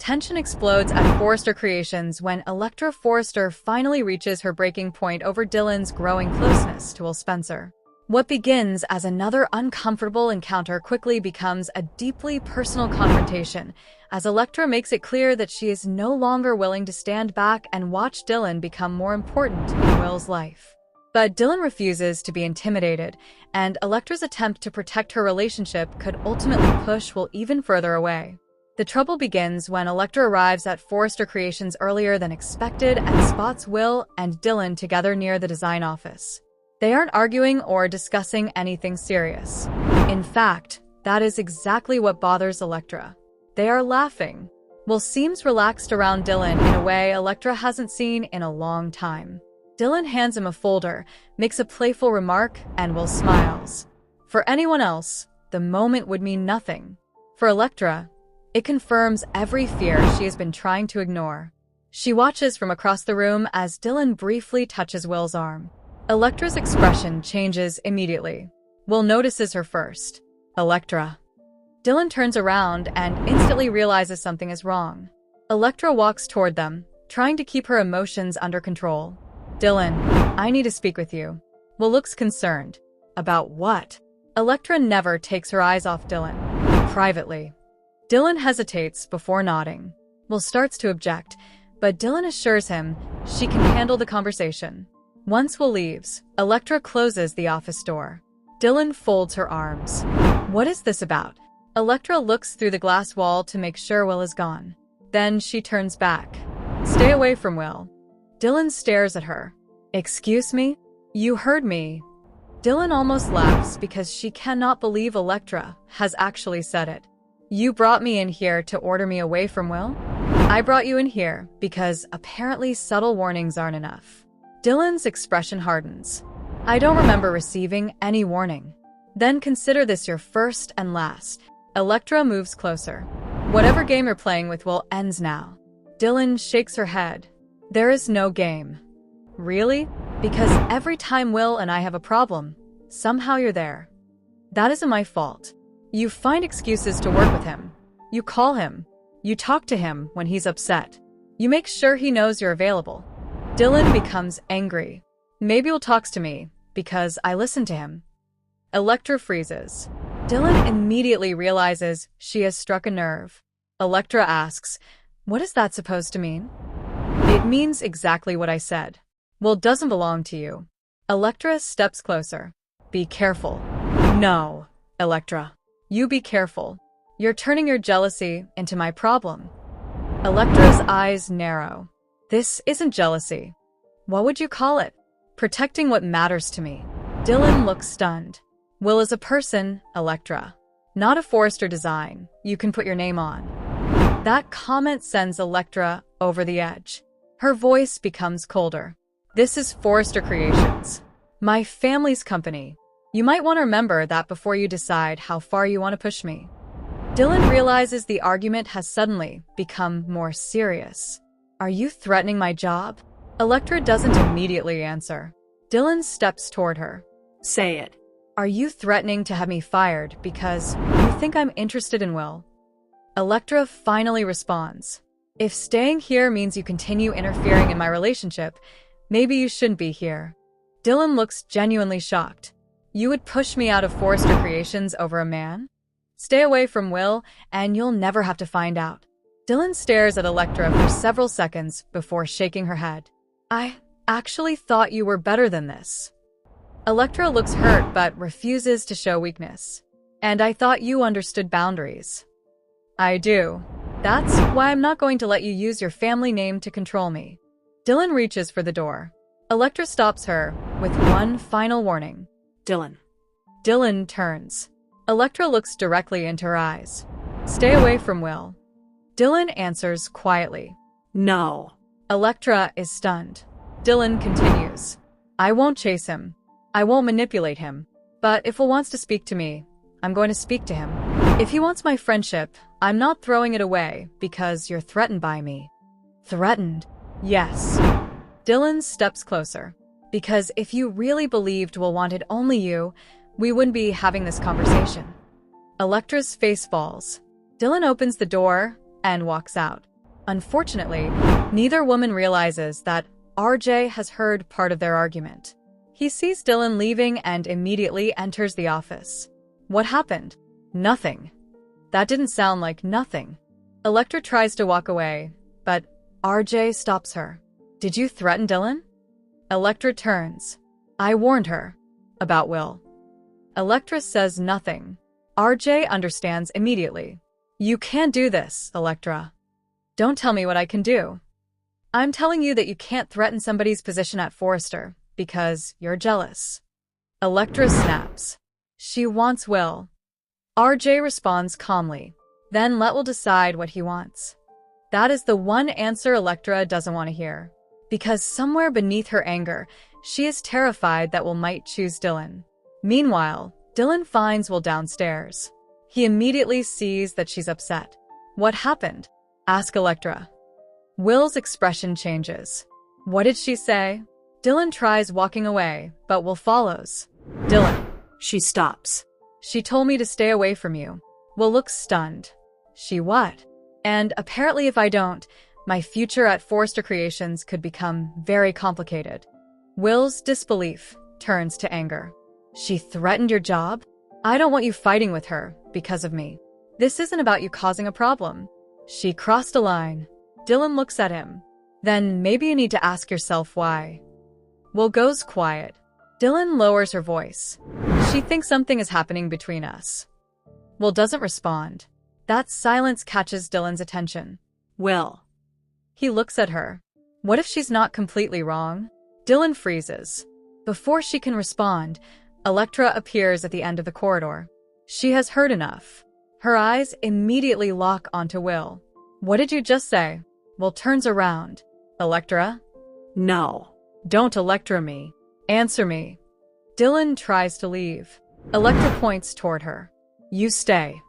Tension explodes at Forrester Creations when Electra Forrester finally reaches her breaking point over Dylan's growing closeness to Will Spencer. What begins as another uncomfortable encounter quickly becomes a deeply personal confrontation, as Electra makes it clear that she is no longer willing to stand back and watch Dylan become more important in Will's life. But Dylan refuses to be intimidated, and Electra's attempt to protect her relationship could ultimately push Will even further away. The trouble begins when Electra arrives at Forrester Creations earlier than expected and spots Will and Dylan together near the design office. They aren't arguing or discussing anything serious. In fact, that is exactly what bothers Electra. They are laughing. Will seems relaxed around Dylan in a way Electra hasn't seen in a long time. Dylan hands him a folder, makes a playful remark, and Will smiles. For anyone else, the moment would mean nothing. For Electra, it confirms every fear she has been trying to ignore. She watches from across the room as Dylan briefly touches Will's arm. Electra's expression changes immediately. Will notices her first. Electra. Dylan turns around and instantly realizes something is wrong. Electra walks toward them, trying to keep her emotions under control. Dylan, I need to speak with you. Will looks concerned. About what? Electra never takes her eyes off Dylan. Privately. Dylan hesitates before nodding. Will starts to object, but Dylan assures him she can handle the conversation. Once Will leaves, Electra closes the office door. Dylan folds her arms. What is this about? Electra looks through the glass wall to make sure Will is gone. Then she turns back. Stay away from Will. Dylan stares at her. Excuse me? You heard me. Dylan almost laughs because she cannot believe Electra has actually said it. You brought me in here to order me away from Will? I brought you in here because apparently subtle warnings aren't enough. Dylan's expression hardens. I don't remember receiving any warning. Then consider this your first and last. Electra moves closer. Whatever game you're playing with Will ends now. Dylan shakes her head. There is no game. Really? Because every time Will and I have a problem, somehow you're there. That isn't my fault. You find excuses to work with him. You call him. You talk to him when he's upset. You make sure he knows you're available. Dylan becomes angry. Maybe Will talks to me because I listen to him. Electra freezes. Dylan immediately realizes she has struck a nerve. Electra asks, what is that supposed to mean? It means exactly what I said. Will doesn't belong to you. Electra steps closer. Be careful. No, Electra. You be careful. You're turning your jealousy into my problem. Electra's eyes narrow. This isn't jealousy. What would you call it? Protecting what matters to me. Dylan looks stunned. Will is a person, Electra. Not a Forrester design you can put your name on. That comment sends Electra over the edge. Her voice becomes colder. This is Forrester Creations. My family's company. You might want to remember that before you decide how far you want to push me. Dylan realizes the argument has suddenly become more serious. Are you threatening my job? Electra doesn't immediately answer. Dylan steps toward her. Say it. Are you threatening to have me fired because you think I'm interested in Will? Electra finally responds. If staying here means you continue interfering in my relationship, maybe you shouldn't be here. Dylan looks genuinely shocked. You would push me out of Forrester Creations over a man? Stay away from Will, and you'll never have to find out. Dylan stares at Electra for several seconds before shaking her head. I actually thought you were better than this. Electra looks hurt but refuses to show weakness. And I thought you understood boundaries. I do. That's why I'm not going to let you use your family name to control me. Dylan reaches for the door. Electra stops her with one final warning. Dylan. Dylan turns. Electra looks directly into her eyes. Stay away from Will. Dylan answers quietly. No. Electra is stunned. Dylan continues. I won't chase him. I won't manipulate him. But if Will wants to speak to me, I'm going to speak to him. If he wants my friendship, I'm not throwing it away because you're threatened by me. Threatened? Yes. Dylan steps closer. Because if you really believed Will wanted only you, we wouldn't be having this conversation. Electra's face falls. Dylan opens the door and walks out. Unfortunately, neither woman realizes that RJ has heard part of their argument. He sees Dylan leaving and immediately enters the office. What happened? Nothing. That didn't sound like nothing. Electra tries to walk away, but RJ stops her. Did you threaten Dylan? Electra turns. I warned her. About Will. Electra says nothing. RJ understands immediately. You can't do this, Electra. Don't tell me what I can do. I'm telling you that you can't threaten somebody's position at Forrester, because you're jealous. Electra snaps. She wants Will. RJ responds calmly. Then Let Will decide what he wants. That is the one answer Electra doesn't want to hear. Because somewhere beneath her anger, she is terrified that Will might choose Dylan. Meanwhile, Dylan finds Will downstairs. He immediately sees that she's upset. What happened? Ask Electra. Will's expression changes. What did she say? Dylan tries walking away, but Will follows. Dylan. She stops. She told me to stay away from you. Will looks stunned. She what? And apparently if I don't, my future at Forrester Creations could become very complicated. Will's disbelief turns to anger. She threatened your job? I don't want you fighting with her because of me. This isn't about you causing a problem. She crossed a line. Dylan looks at him. Then maybe you need to ask yourself why. Will goes quiet. Dylan lowers her voice. She thinks something is happening between us. Will doesn't respond. That silence catches Dylan's attention. Will. He looks at her. What if she's not completely wrong? Dylan freezes. Before she can respond, Electra appears at the end of the corridor. She has heard enough. Her eyes immediately lock onto Will. What did you just say? Will turns around. Electra? No. Don't Electra me. Answer me. Dylan tries to leave. Electra points toward her. You stay.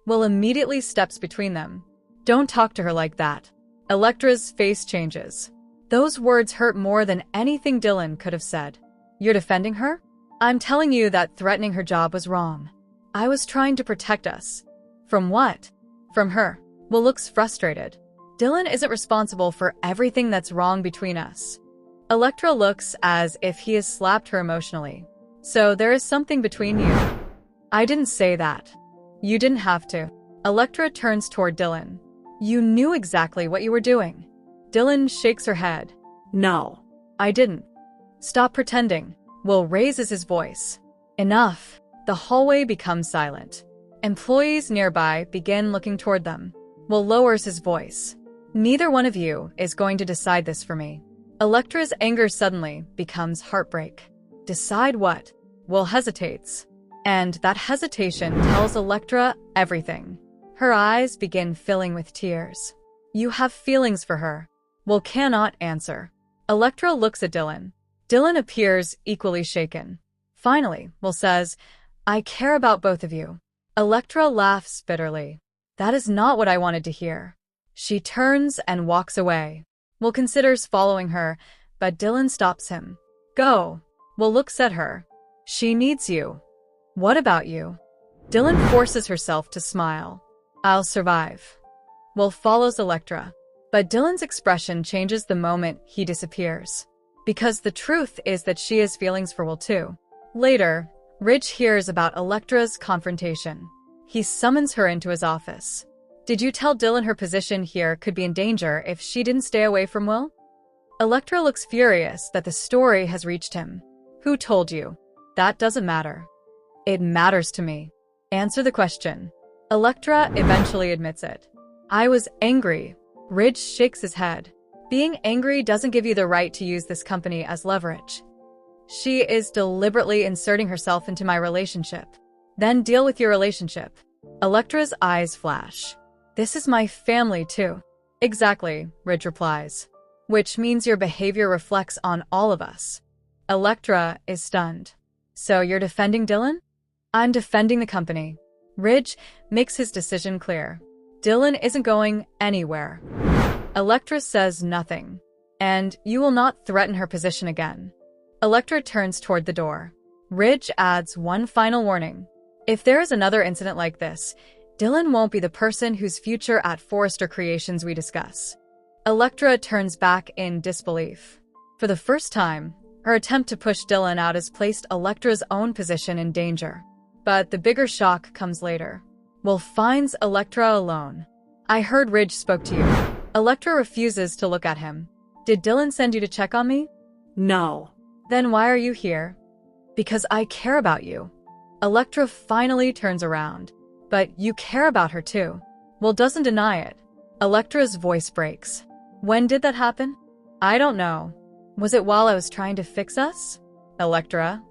Will immediately steps between them. Don't talk to her like that. Electra's face changes. Those words hurt more than anything Dylan could have said. You're defending her? I'm telling you that threatening her job was wrong. I was trying to protect us. From what? From her. Will looks frustrated. Dylan isn't responsible for everything that's wrong between us. Electra looks as if he has slapped her emotionally. So there is something between you. I didn't say that. You didn't have to. Electra turns toward Dylan. You knew exactly what you were doing. Dylan shakes her head. No, I didn't. Stop pretending. Will raises his voice. Enough. The hallway becomes silent. Employees nearby begin looking toward them. Will lowers his voice. Neither one of you is going to decide this for me. Electra's anger suddenly becomes heartbreak. Decide what? Will hesitates. And that hesitation tells Electra everything. Her eyes begin filling with tears. You have feelings for her. Will cannot answer. Electra looks at Dylan. Dylan appears equally shaken. Finally, Will says, I care about both of you. Electra laughs bitterly. That is not what I wanted to hear. She turns and walks away. Will considers following her, but Dylan stops him. Go. Will looks at her. She needs you. What about you? Dylan forces herself to smile. I'll survive. Will follows Electra. But Dylan's expression changes the moment he disappears. Because the truth is that she has feelings for Will too. Later, Ridge hears about Electra's confrontation. He summons her into his office. Did you tell Dylan her position here could be in danger if she didn't stay away from Will? Electra looks furious that the story has reached him. Who told you? That doesn't matter. It matters to me. Answer the question. Electra eventually admits it. I was angry. Ridge shakes his head. Being angry doesn't give you the right to use this company as leverage. She is deliberately inserting herself into my relationship. Then deal with your relationship. Electra's eyes flash. This is my family too. Exactly, Ridge replies. Which means your behavior reflects on all of us. Electra is stunned. So you're defending Dylan? I'm defending the company. Ridge makes his decision clear. Dylan isn't going anywhere. Electra says nothing. And you will not threaten her position again. Electra turns toward the door. Ridge adds one final warning. If there is another incident like this, Dylan won't be the person whose future at Forrester Creations we discuss. Electra turns back in disbelief. For the first time, her attempt to push Dylan out has placed Electra's own position in danger. But the bigger shock comes later. Will finds Electra alone. I heard Ridge spoke to you. Electra refuses to look at him. Did Dylan send you to check on me? No. Then why are you here? Because I care about you. Electra finally turns around. But you care about her too. Will doesn't deny it. Electra's voice breaks. When did that happen? I don't know. Was it while I was trying to fix us? Electra?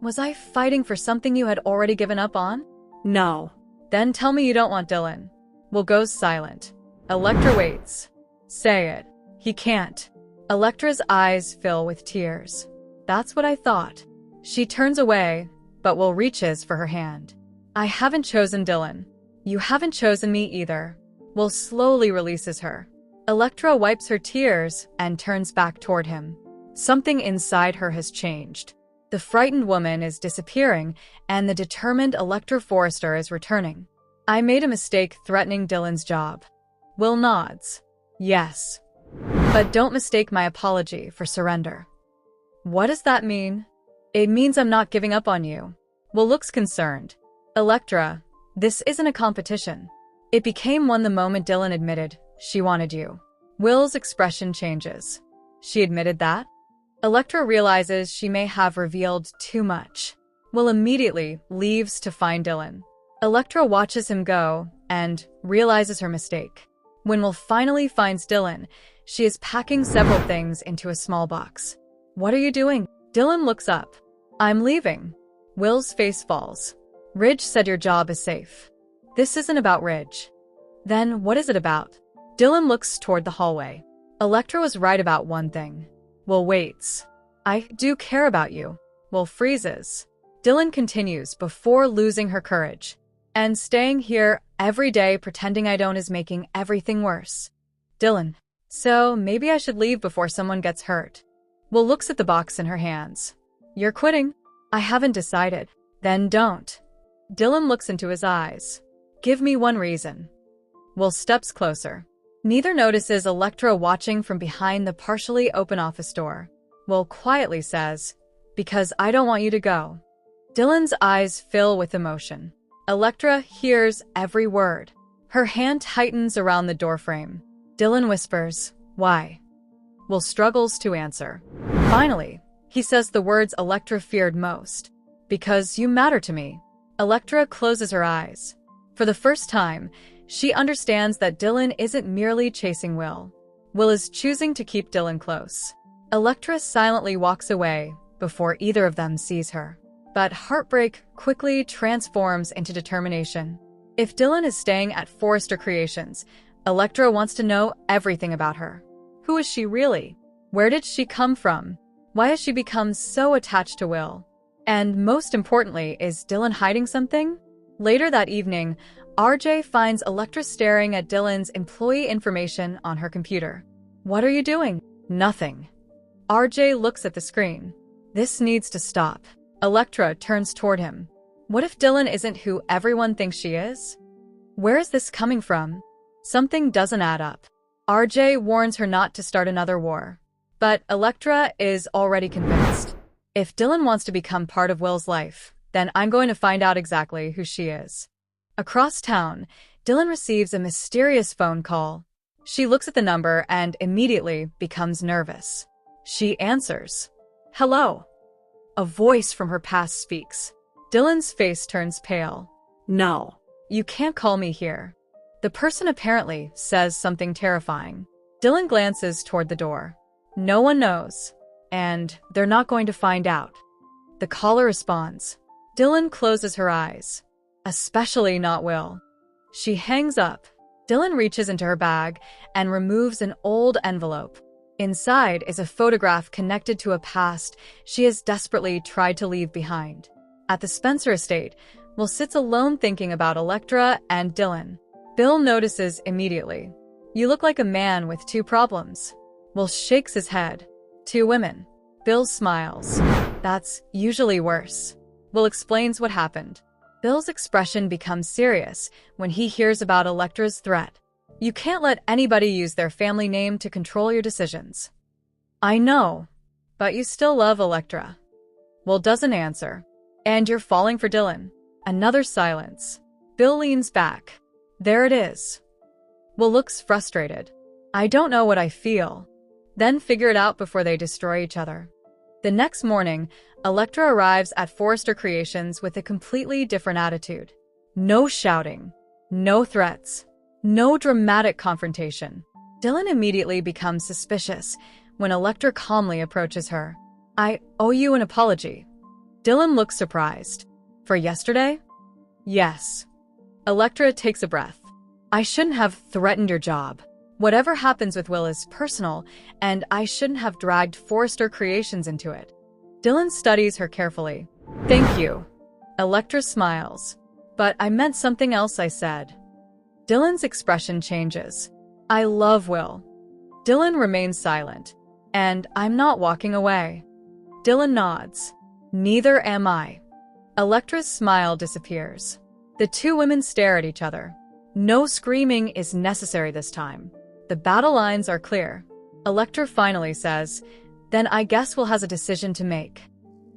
Was I fighting for something you had already given up on? No. Then tell me you don't want Dylan. Will goes silent. Electra waits. Say it. He can't. Electra's eyes fill with tears. That's what I thought. She turns away, but Will reaches for her hand. I haven't chosen Dylan. You haven't chosen me either. Will slowly releases her. Electra wipes her tears and turns back toward him. Something inside her has changed. The frightened woman is disappearing, and the determined Electra Forrester is returning. I made a mistake threatening Dylan's job. Will nods. Yes. But don't mistake my apology for surrender. What does that mean? It means I'm not giving up on you. Will looks concerned. Electra, this isn't a competition. It became one the moment Dylan admitted she wanted you. Will's expression changes. She admitted that? Electra realizes she may have revealed too much. Will immediately leaves to find Dylan. Electra watches him go and realizes her mistake. When Will finally finds Dylan, she is packing several things into a small box. What are you doing? Dylan looks up. I'm leaving. Will's face falls. Ridge said your job is safe. This isn't about Ridge. Then what is it about? Dylan looks toward the hallway. Electra was right about one thing. Will waits. I do care about you. Will freezes. Dylan continues before losing her courage. And staying here every day pretending I don't is making everything worse. Dylan. So maybe I should leave before someone gets hurt. Will looks at the box in her hands. You're quitting? I haven't decided. Then don't. Dylan looks into his eyes. Give me one reason. Will steps closer. Neither notices Electra watching from behind the partially open office door. Will quietly says, because I don't want you to go. Dylan's eyes fill with emotion. Electra hears every word. Her hand tightens around the doorframe. Dylan whispers, why? Will struggles to answer. Finally, he says the words Electra feared most. Because you matter to me. Electra closes her eyes. For the first time, she understands that Dylan isn't merely chasing Will. Will is choosing to keep Dylan close. Electra silently walks away before either of them sees her. But heartbreak quickly transforms into determination. If Dylan is staying at Forrester Creations, Electra wants to know everything about her. Who is she really? Where did she come from? Why has she become so attached to Will? And most importantly, is Dylan hiding something? Later that evening, RJ finds Electra staring at Dylan's employee information on her computer. What are you doing? Nothing. RJ looks at the screen. This needs to stop. Electra turns toward him. What if Dylan isn't who everyone thinks she is? Where is this coming from? Something doesn't add up. RJ warns her not to start another war. But Electra is already convinced. If Dylan wants to become part of Will's life, then I'm going to find out exactly who she is. Across town, Dylan receives a mysterious phone call. She looks at the number and immediately becomes nervous. She answers. Hello. A voice from her past speaks. Dylan's face turns pale. No. You can't call me here. The person apparently says something terrifying. Dylan glances toward the door. No one knows. And they're not going to find out. The caller responds. Dylan closes her eyes. Especially not Will. She hangs up. Dylan reaches into her bag and removes an old envelope. Inside is a photograph connected to a past she has desperately tried to leave behind. At the Spencer estate, Will sits alone thinking about Electra and Dylan. Bill notices immediately. You look like a man with two problems. Will shakes his head. Two women. Bill smiles. That's usually worse. Will explains what happened. Bill's expression becomes serious when he hears about Electra's threat. You can't let anybody use their family name to control your decisions. I know, but you still love Electra. Will doesn't answer. And you're falling for Dylan. Another silence. Bill leans back. There it is. Will looks frustrated. I don't know what I feel. Then figure it out before they destroy each other. The next morning, Electra arrives at Forrester Creations with a completely different attitude. No shouting. No threats. No dramatic confrontation. Dylan immediately becomes suspicious when Electra calmly approaches her. I owe you an apology. Dylan looks surprised. For yesterday? Yes. Electra takes a breath. I shouldn't have threatened your job. Whatever happens with Will is personal, and I shouldn't have dragged Forrester Creations into it. Dylan studies her carefully. Thank you. Electra smiles. But I meant something else I said. Dylan's expression changes. I love Will. Dylan remains silent. And I'm not walking away. Dylan nods. Neither am I. Electra's smile disappears. The two women stare at each other. No screaming is necessary this time. The battle lines are clear. Electra finally says, then I guess Will has a decision to make.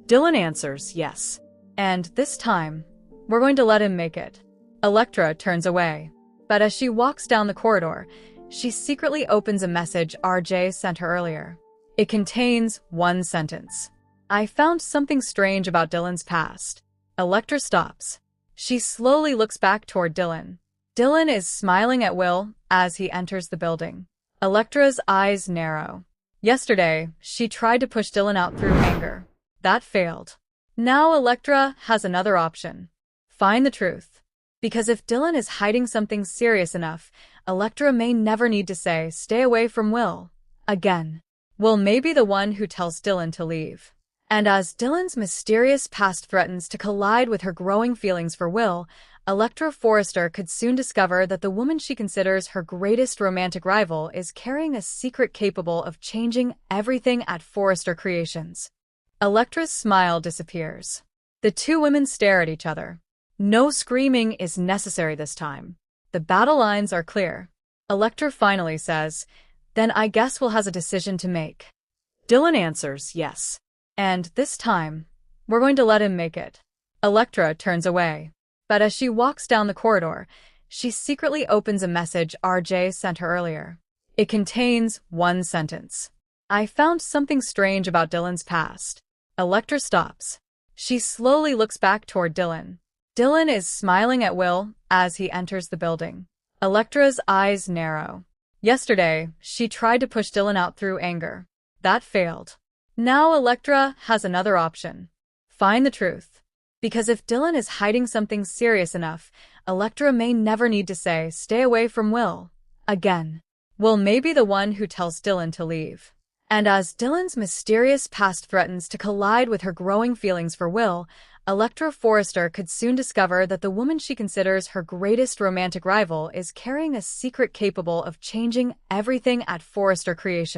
Dylan answers, yes. And this time, we're going to let him make it. Electra turns away. But as she walks down the corridor, she secretly opens a message RJ sent her earlier. It contains one sentence. I found something strange about Dylan's past. Electra stops. She slowly looks back toward Dylan. Dylan is smiling at Will as he enters the building. Electra's eyes narrow. Yesterday, she tried to push Dylan out through anger. That failed. Now Electra has another option. Find the truth. Because if Dylan is hiding something serious enough, Electra may never need to say, stay away from Will. Again. Will may be the one who tells Dylan to leave. And as Dylan's mysterious past threatens to collide with her growing feelings for Will, Electra Forrester could soon discover that the woman she considers her greatest romantic rival is carrying a secret capable of changing everything at Forrester Creations. Electra's smile disappears. The two women stare at each other. No screaming is necessary this time. The battle lines are clear. Electra finally says, then I guess Will has a decision to make. Dylan answers, yes. And this time, we're going to let him make it. Electra turns away. But as she walks down the corridor, she secretly opens a message RJ sent her earlier. It contains one sentence. I found something strange about Dylan's past. Electra stops. She slowly looks back toward Dylan. Dylan is smiling at Will as he enters the building. Electra's eyes narrow. Yesterday, she tried to push Dylan out through anger. That failed. Now Electra has another option. Find the truth. Because if Dylan is hiding something serious enough, Electra may never need to say, stay away from Will. Again. Will may be the one who tells Dylan to leave. And as Dylan's mysterious past threatens to collide with her growing feelings for Will, Electra Forrester could soon discover that the woman she considers her greatest romantic rival is carrying a secret capable of changing everything at Forrester Creations.